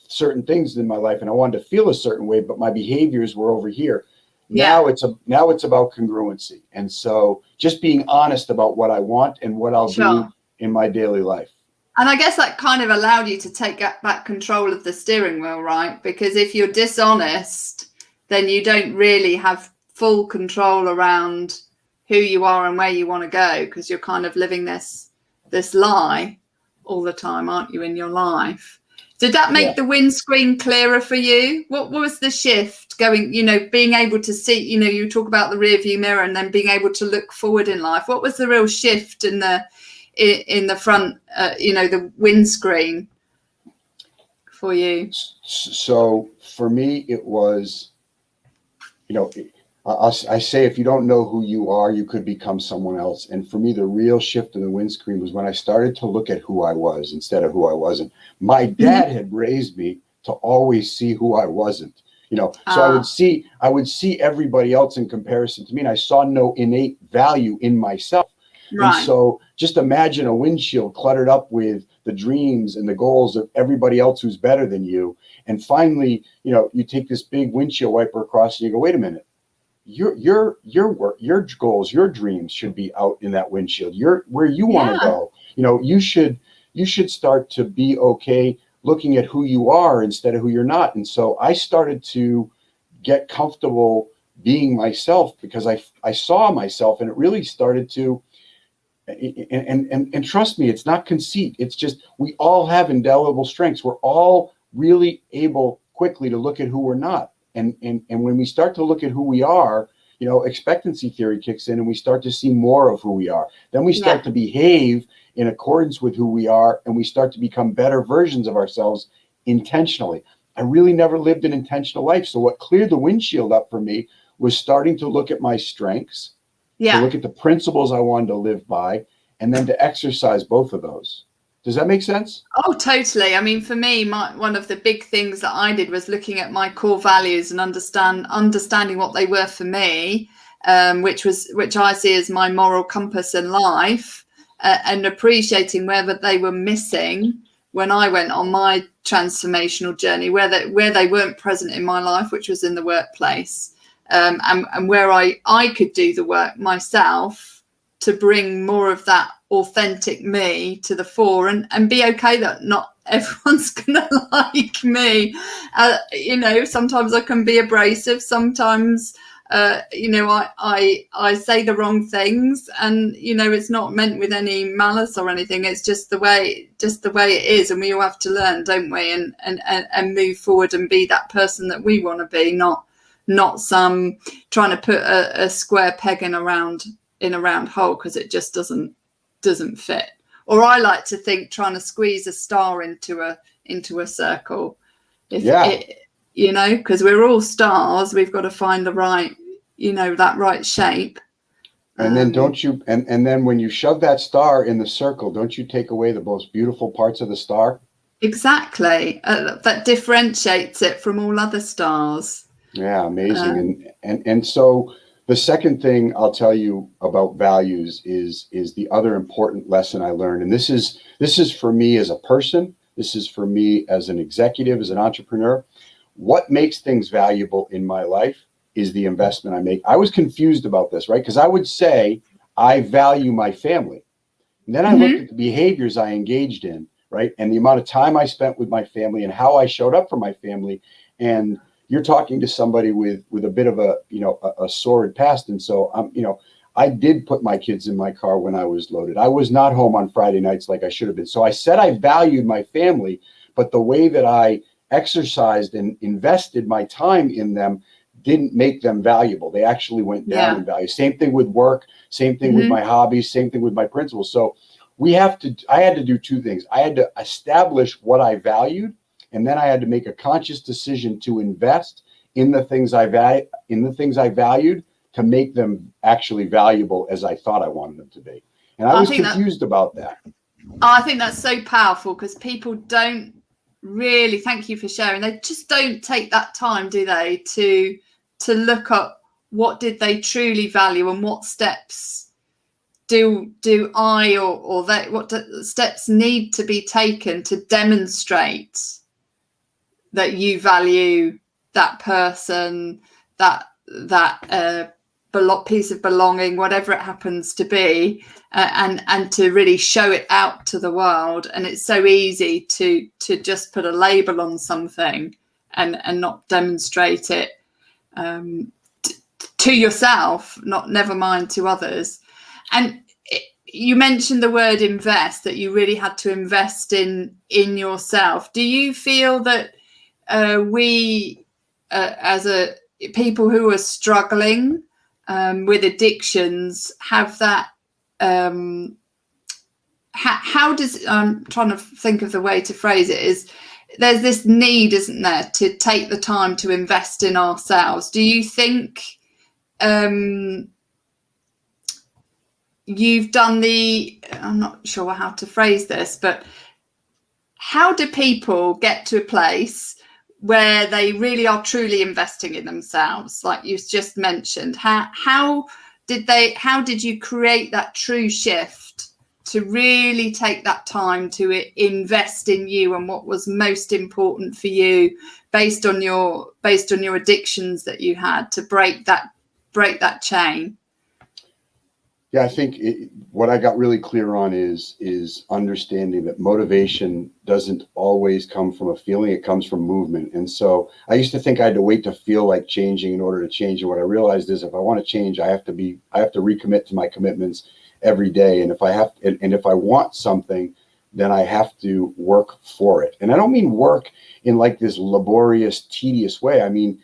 certain things in my life and I wanted to feel a certain way, but my behaviors were over here. Now it's about congruency. And so just being honest about what I want and what I'll do in my daily life. And I guess that kind of allowed you to take back control of the steering wheel, right? Because if you're dishonest, then you don't really have full control around who you are and where you want to go, because you're kind of living this lie all the time, aren't you, in your life? Did that make the windscreen clearer for you? What was the shift going, being able to see, you talk about the rear view mirror and then being able to look forward in life. What was the real shift in the front, the windscreen for you? So for me, it was, I say, if you don't know who you are, you could become someone else. And for me, the real shift in the windscreen was when I started to look at who I was instead of who I wasn't. My dad had raised me to always see who I wasn't, so I would see everybody else in comparison to me, and I saw no innate value in myself. Right. And so just imagine a windshield cluttered up with the dreams and the goals of everybody else who's better than you. And finally, you take this big windshield wiper across and you go, wait a minute. Your work, your goals, your dreams should be out in that windshield. You're where you want to go. You should start to be okay looking at who you are instead of who you're not. And so I started to get comfortable being myself because I saw myself, and it really started to. And trust me, it's not conceit. It's just we all have indelible strengths. We're all really able quickly to look at who we're not. And when we start to look at who we are, expectancy theory kicks in and we start to see more of who we are. Then we start to behave in accordance with who we are, and we start to become better versions of ourselves intentionally. I really never lived an intentional life. So what cleared the windshield up for me was starting to look at my strengths, to look at the principles I wanted to live by, and then to exercise both of those. Does that make sense? Oh, totally. I mean, for me, one of the big things that I did was looking at my core values and understanding what they were for me, which I see as my moral compass in life, and appreciating whether they were missing when I went on my transformational journey, where they weren't present in my life, which was in the workplace, and where I could do the work myself to bring more of that authentic me to the fore, and be okay that not everyone's gonna like me. Sometimes I can be abrasive, sometimes I say the wrong things, and it's not meant with any malice or anything. It's just the way it is, and we all have to learn, don't we, and move forward and be that person that we want to be, not some trying to put a square peg in a round hole, because it just doesn't fit. Or I like to think trying to squeeze a star into a circle, because we're all stars. We've got to find the right, that right shape. And then and then when you shove that star in the circle, don't you take away the most beautiful parts of the star? Exactly. That differentiates it from all other stars. Yeah, amazing. And so the second thing I'll tell you about values is the other important lesson I learned. And this is for me as a person. This is for me as an executive, as an entrepreneur. What makes things valuable in my life is the investment I make. I was confused about this, right? Because I would say I value my family. And then I looked at the behaviors I engaged in, right? And the amount of time I spent with my family and how I showed up for my family. And you're talking to somebody with a bit of a sordid past. And so I did put my kids in my car when I was loaded. I was not home on Friday nights like I should have been. So I said I valued my family, but the way that I exercised and invested my time in them didn't make them valuable. They actually went down in value. Same thing with work, same thing with my hobbies, same thing with my principles. So I had to do two things. I had to establish what I valued, and then I had to make a conscious decision to invest in the things I valued to make them actually valuable as I thought I wanted them to be. And I was confused about that. I think that's so powerful, because people don't really, thank you for sharing, they just don't take that time, do they, to look up what did they truly value, and what steps do I or they, what steps need to be taken to demonstrate that you value that person, that piece of belonging, whatever it happens to be, and to really show it out to the world. And it's so easy to just put a label on something and not demonstrate it to yourself, never mind to others. And you mentioned the word invest, that you really had to invest in yourself. Do you feel that we as people who are struggling with addictions have that, how does, I'm trying to think of the way to phrase it, is there's this need, isn't there, to take the time to invest in ourselves. Do you think you've done I'm not sure how to phrase this, but how do people get to a place where they really are truly investing in themselves, like you just mentioned? How did you create that true shift to really take that time to invest in you and what was most important for you, based on your addictions that you had, to break that chain? Yeah, I think what I got really clear on is understanding that motivation doesn't always come from a feeling; it comes from movement. And so I used to think I had to wait to feel like changing in order to change. And what I realized is, if I want to change, I have to recommit to my commitments every day. And if I want something, then I have to work for it. And I don't mean work in like this laborious, tedious way. I mean,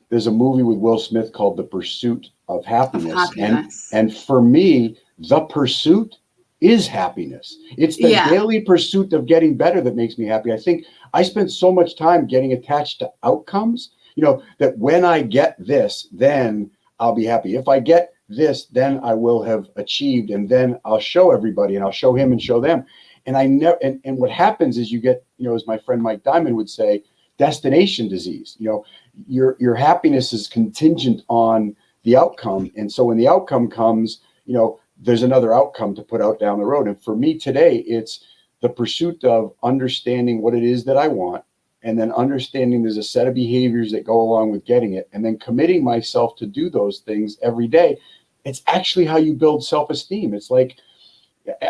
there's a movie with Will Smith called The Pursuit of Happiness. And for me, the pursuit is happiness. It's the daily pursuit of getting better that makes me happy. I think I spent so much time getting attached to outcomes, that when I get this, then I'll be happy. If I get this, then I will have achieved, and then I'll show everybody, and I'll show him and show them. And I never, and what happens is you get, as my friend Mike Diamond would say, destination disease. Your happiness is contingent on the outcome. And so when the outcome comes, there's another outcome to put out down the road. And for me today, it's the pursuit of understanding what it is that I want, and then understanding there's a set of behaviors that go along with getting it, and then committing myself to do those things every day. It's actually how you build self-esteem. It's like,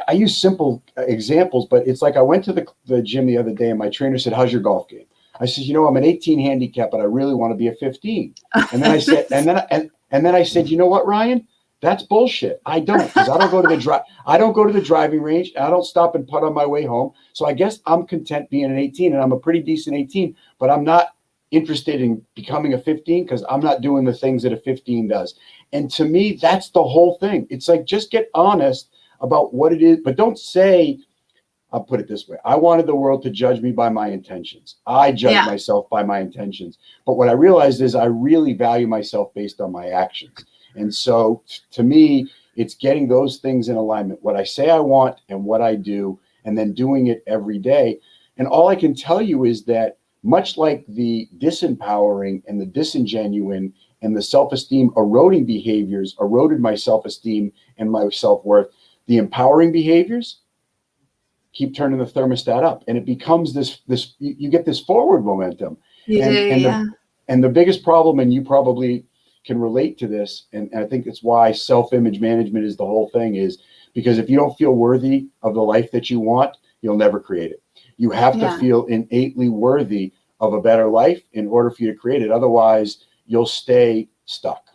I use simple examples, but it's like I went to the gym the other day and my trainer said, "How's your golf game?" I said, "I'm an 18 handicap, but I really want to be a 15." And then I said, and then I said, "You know what, Ryan? That's bullshit. I don't, because I don't go to the driving range, and I don't stop and putt on my way home. So I guess I'm content being an 18, and I'm a pretty decent 18, but I'm not interested in becoming a 15 because I'm not doing the things that a 15 does." And to me, that's the whole thing. It's like, just get honest about what it is, but don't say, I'll put it this way. I wanted the world to judge me by my intentions. I judge myself by my intentions. But what I realized is I really value myself based on my actions. And so to me, it's getting those things in alignment, what I say I want and what I do, and then doing it every day. And all I can tell you is that much like the disempowering and the disingenuine and the self-esteem eroding behaviors eroded my self-esteem and my self-worth, the empowering behaviors keep turning the thermostat up, and it becomes this you get this forward momentum. And the biggest problem, and you probably can relate to this, and I think it's why self-image management is the whole thing, is because if you don't feel worthy of the life that you want, you'll never create it. You have to feel innately worthy of a better life in order for you to create it. Otherwise, you'll stay stuck.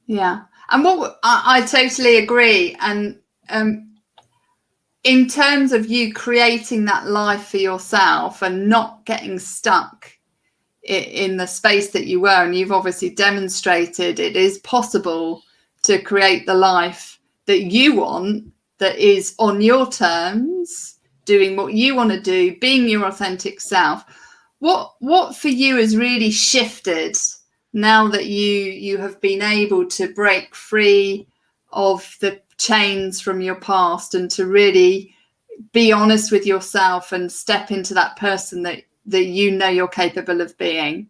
Yeah. And I totally agree. And in terms of you creating that life for yourself and not getting stuck in the space that you were, and you've obviously demonstrated it is possible to create the life that you want, that is on your terms, doing what you want to do, being your authentic self. What for you has really shifted now that you have been able to break free of the chains from your past and to really be honest with yourself and step into that person that you're capable of being?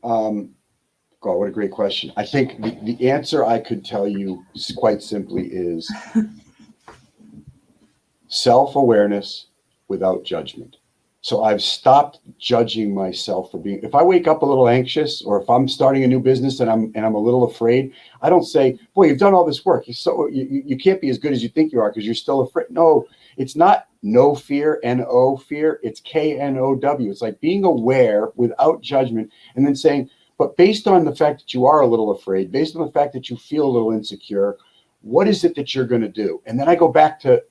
God, what a great question. I think the answer I could tell you quite simply is self-awareness without judgment. So I've stopped judging myself for being, if I wake up a little anxious, or if I'm starting a new business and I'm a little afraid, I don't say, "Boy, you've done all this work. You can't be as good as you think you are because you're still afraid." No, it's not no fear, N-O fear. It's K-N-O-W. It's like being aware without judgment, and then saying, but based on the fact that you are a little afraid, based on the fact that you feel a little insecure, what is it that you're going to do? And then I go back to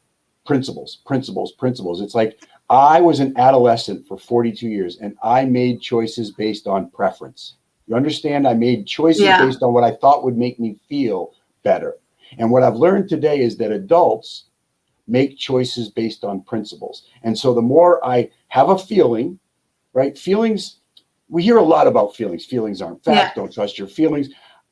principles. It's like, I was an adolescent for 42 years, and I made choices based on preference. You understand? I made choices based on what I thought would make me feel better. And what I've learned today is that adults make choices based on principles. And so the more I have a feeling, right? Feelings, we hear a lot about feelings. Feelings aren't fact. Don't trust your feelings.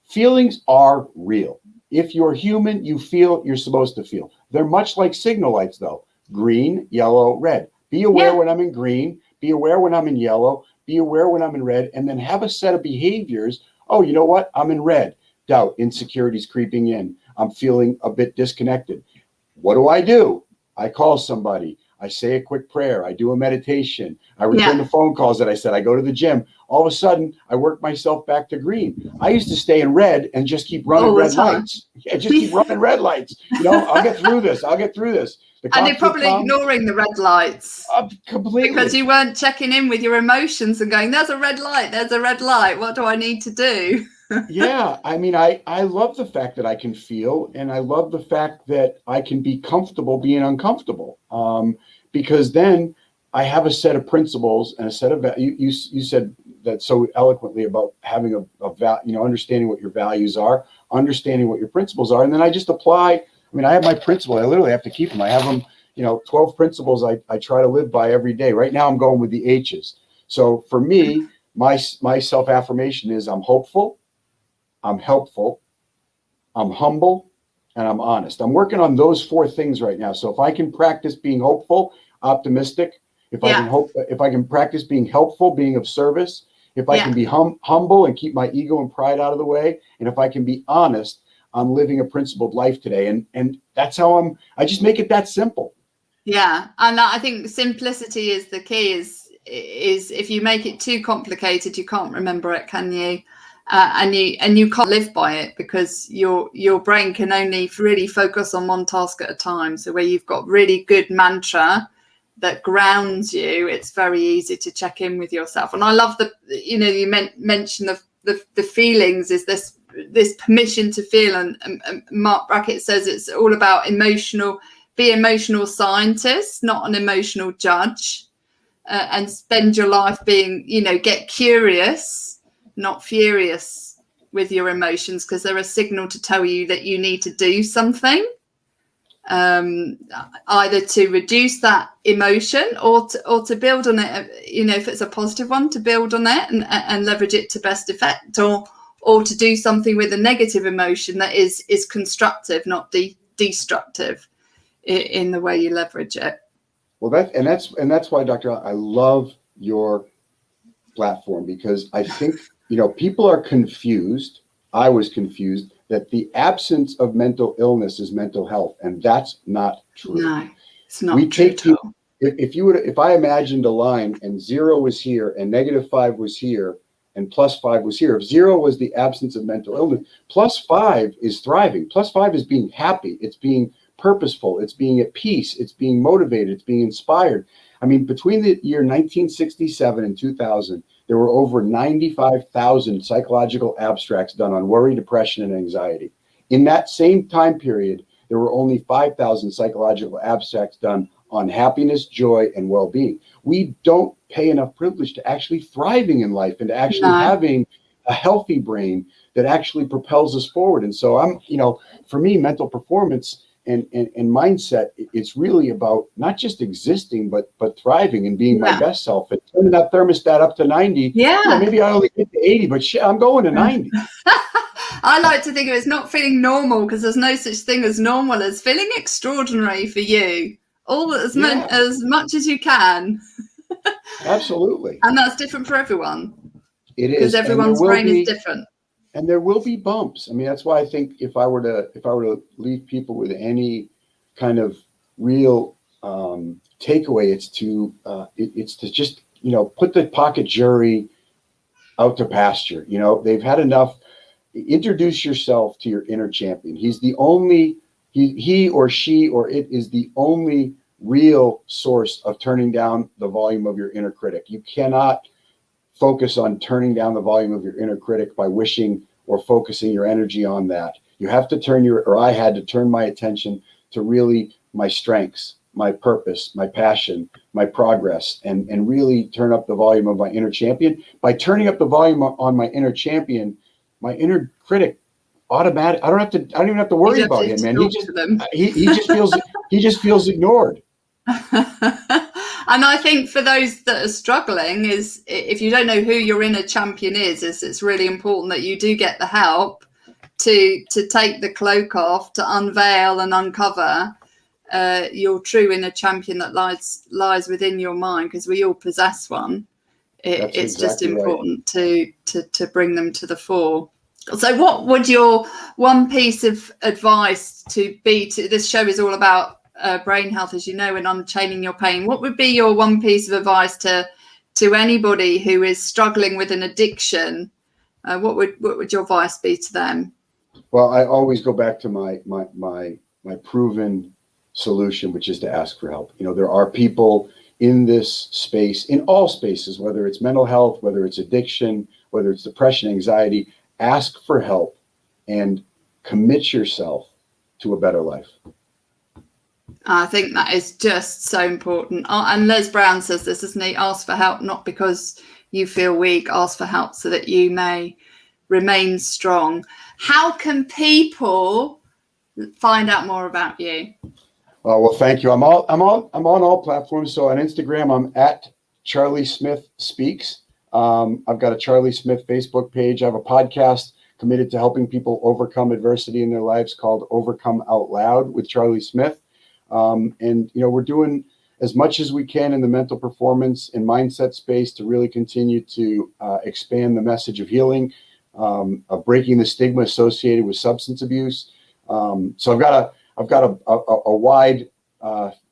Feelings are real. If you're human, you feel, you're supposed to feel. They're much like signal lights, though. Green, yellow, red. Be aware when I'm in green, be aware when I'm in yellow, be aware when I'm in red, and then have a set of behaviors. Oh, you know what? I'm in red. Doubt, insecurity's creeping in. I'm feeling a bit disconnected. What do? I call somebody. I say a quick prayer. I do a meditation. I return the phone calls that I said. I go to the gym. All of a sudden, I work myself back to green. I used to stay in red and just keep running red lights. Yeah, just keep running red lights. I'll get through this. And you're probably ignoring the red lights. Completely. Because you weren't checking in with your emotions and going, there's a red light. What do I need to do? Yeah. I mean, I love the fact that I can feel, and I love the fact that I can be comfortable being uncomfortable. Because then I have a set of principles and a set of, you said that so eloquently about having understanding what your values are, understanding what your principles are. And then I just apply. I mean, I have my principles. I literally have to keep them. I have them, 12 principles I try to live by every day. Right now I'm going with the H's. So for me, my self-affirmation is I'm hopeful, I'm helpful, I'm humble, and I'm honest. I'm working on those 4 things right now. So if I can practice being hopeful, optimistic, if I can practice being helpful, being of service, if I can be humble and keep my ego and pride out of the way, and if I can be honest, I'm living a principled life today. And that's how I just make it that simple. Yeah. And I think simplicity is the key. Is if you make it too complicated, you can't remember it, can you? And you can't live by it, because your brain can only really focus on one task at a time. So where you've got really good mantra that grounds you, it's very easy to check in with yourself. And I love you mentioned the feelings, is this permission to feel, and Mark Brackett says it's all about be emotional scientist, not an emotional judge, and spend your life being, get curious, not furious with your emotions, because they're a signal to tell you that you need to do something, either to reduce that emotion or to build on it. If it's a positive one, to build on it and leverage it to best effect, or to do something with a negative emotion that is constructive, not destructive in the way you leverage it. Well, that's why, Dr. I love your platform, because I think, people are confused. I was confused that the absence of mental illness is mental health, and that's not true. No, it's not true at all. If I imagined a line and 0 was here and -5 was here and +5 was here, if 0 was the absence of mental illness, +5 is thriving. +5 is being happy. It's being purposeful. It's being at peace. It's being motivated. It's being inspired. I mean, between the year 1967 and 2000, there were over 95,000 psychological abstracts done on worry, depression, and anxiety. In that same time period, there were only 5,000 psychological abstracts done on happiness, joy, and well-being. We don't pay enough privilege to actually thriving in life and to actually having a healthy brain that actually propels us forward. And so for me, mental performance and mindset, it's really about not just existing, but thriving and being my best self, and turning that thermostat up to 90. Maybe I only get to 80, but shit, I'm going to 90. I like to think of it as not feeling normal, because there's no such thing as normal, as feeling extraordinary for you, as much as you can. Absolutely. And that's different for everyone. It is, because everyone's brain is different. And there will be bumps. I mean, that's why I think if I were to leave people with any kind of real takeaway, it's to just put the pocket jury out to pasture. They've had enough. Introduce yourself to your inner champion. He's the only he or she or it is the only real source of turning down the volume of your inner critic. You cannot focus on turning down the volume of your inner critic by wishing or focusing your energy on that. You have to I had to turn my attention to really my strengths, my purpose, my passion, my progress, and really turn up the volume of my inner champion. By turning up the volume on my inner champion, my inner critic automatic. I don't even have to worry about him, man. He just feels ignored. And I think for those that are struggling, is if you don't know who your inner champion is it's really important that you do get the help to take the cloak off, to unveil and uncover your true inner champion that lies within your mind, because we all possess one. It's exactly just important to bring them to the fore. So what would your one piece of advice be to this show is all about brain health, as you know, and Unchaining Your Pain. What would be your one piece of advice to anybody who is struggling with an addiction? What would your advice be to them? Well, I always go back to my proven solution, which is to ask for help. There are people in this space, in all spaces, whether it's mental health, whether it's addiction, whether it's depression, anxiety. Ask for help and commit yourself to a better life. I think that is just so important. And Les Brown says this, doesn't he? Ask for help, not because you feel weak. Ask for help so that you may remain strong. How can people find out more about you? Well, thank you. I'm on all platforms. So on Instagram, I'm at Charlie Smith Speaks. I've got a Charlie Smith Facebook page. I have a podcast committed to helping people overcome adversity in their lives, called Overcome Outloud with Charlie Smith. And, we're doing as much as we can in the mental performance and mindset space to really continue to expand the message of healing, of breaking the stigma associated with substance abuse. So I've got a wide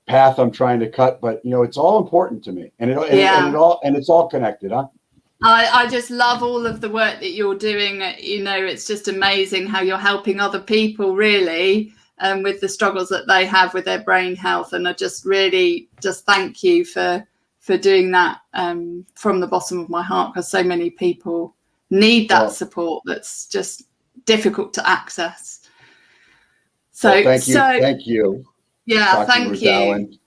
path I'm trying to cut, but it's all important to me, and it's all connected, huh? I just love all of the work that you're doing. It's just amazing how you're helping other people, really, with the struggles that they have with their brain health. And I just really just thank you for doing that from the bottom of my heart, because so many people need that support that's just difficult to access. So thank you. Yeah, thank Ruth you. Allan.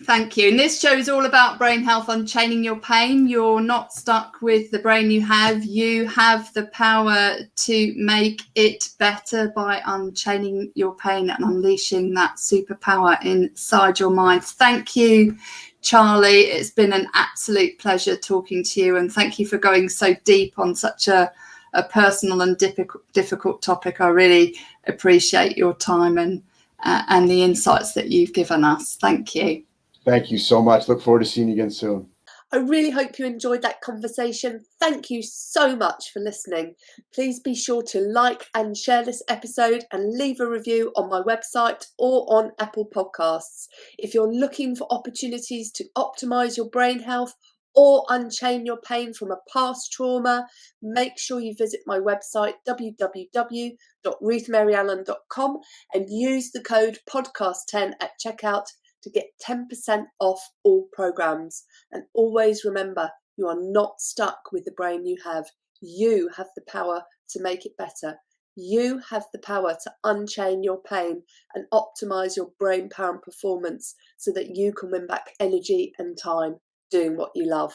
Thank you. And this show is all about brain health, unchaining your pain. You're not stuck with the brain you have. You have the power to make it better by unchaining your pain and unleashing that superpower inside your mind. Thank you, Charlie. It's been an absolute pleasure talking to you. And thank you for going so deep on such a personal and difficult topic. I really appreciate your time and the insights that you've given us. Thank you. Thank you so much. Look forward to seeing you again soon. I really hope you enjoyed that conversation. Thank you so much for listening. Please be sure to like and share this episode and leave a review on my website or on Apple Podcasts. If you're looking for opportunities to optimize your brain health or unchain your pain from a past trauma, make sure you visit my website www.ruthmaryallan.com and use the code podcast10 at checkout to get 10% off all programs. And always remember, you are not stuck with the brain you have. You have the power to make it better. You have the power to unchain your pain and optimize your brain power and performance so that you can win back energy and time doing what you love.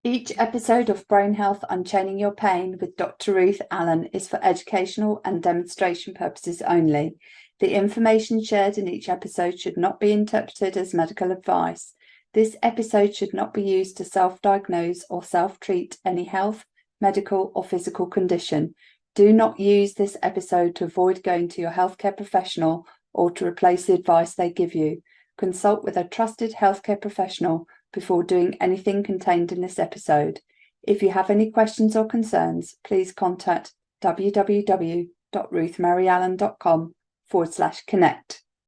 Each episode of Brain Health Unchaining Your Pain with Dr. Ruth Allan is for educational and demonstration purposes only. The information shared in each episode should not be interpreted as medical advice. This episode should not be used to self-diagnose or self-treat any health, medical or physical condition. Do not use this episode to avoid going to your healthcare professional or to replace the advice they give you. Consult with a trusted healthcare professional before doing anything contained in this episode. If you have any questions or concerns, please contact www.ruthmaryallan.com/connect.